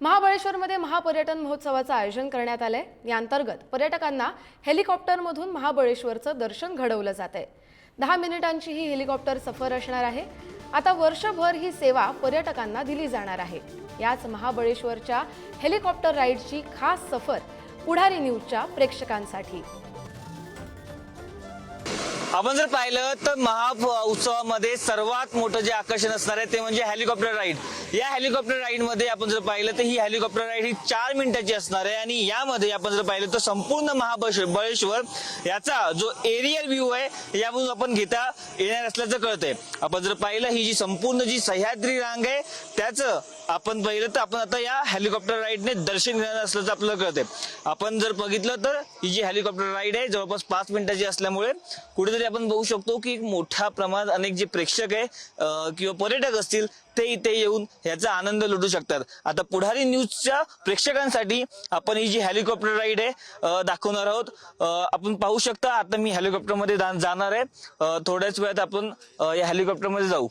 महाबळेश्वरमध्ये महापर्यटन महोत्सवाचं आयोजन करण्यात आलंय। या अंतर्गत पर्यटकांना हेलिकॉप्टरमधून महाबळेश्वरचं दर्शन घडवलं जातंय। 10 मिनिटांची ही हेलिकॉप्टर सफर असणार आहे। आता वर्षभर ही सेवा पर्यटकांना दिली जाणार आहे। याच महाबळेश्वरच्या हेलिकॉप्टर राईडची खास सफर पुढारी न्यूजच्या प्रेक्षकांसाठी। आपण जर पाहिलं तर उत्सवामध्ये सर्वात मोठं जे आकर्षण असणार आहे ते म्हणजे हेलिकॉप्टर राईड। या हेलिकॉप्टर राईड मध्ये आपण जर पाहिलं तर ही हेलिकॉप्टर राईड ही 4 मिनिटाची असणार आहे आणि यामध्ये आपण जर पाहिलं तर संपूर्ण महाबळेश्वर याचा जो एरियल व्ह्यू आहे यामधून आपण घेता येणार असल्याचं कळतंय। आपण जर पाहिलं ही जी संपूर्ण जी सह्याद्री रांग आहे त्याचं आपण पाहिलं तर आपण आता या हेलिकॉप्टर राईडने दर्शन घेणार असल्याचं आपल्याला कळतंय। आपण जर बघितलं तर ही जी हेलिकॉप्टर राईड आहे जवळपास 5 मिनिटाची असल्यामुळे कुठेतरी आपण बघू शकतो की मोठ्या प्रमाणात अनेक जे प्रेक्षक आहे किंवा पर्यटक असतील ते इथे येऊन याचा आनंद लुटू शकतात। आता पुढारी न्यूजच्या प्रेक्षकांसाठी आपण ही जी हेलिकॉप्टर राईड आहे दाखवणार आहोत। आपण पाहू शकता आता मी हेलिकॉप्टर मध्ये जाणार आहे। थोड्याच वेळात आपण या हेलिकॉप्टर मध्ये जाऊ।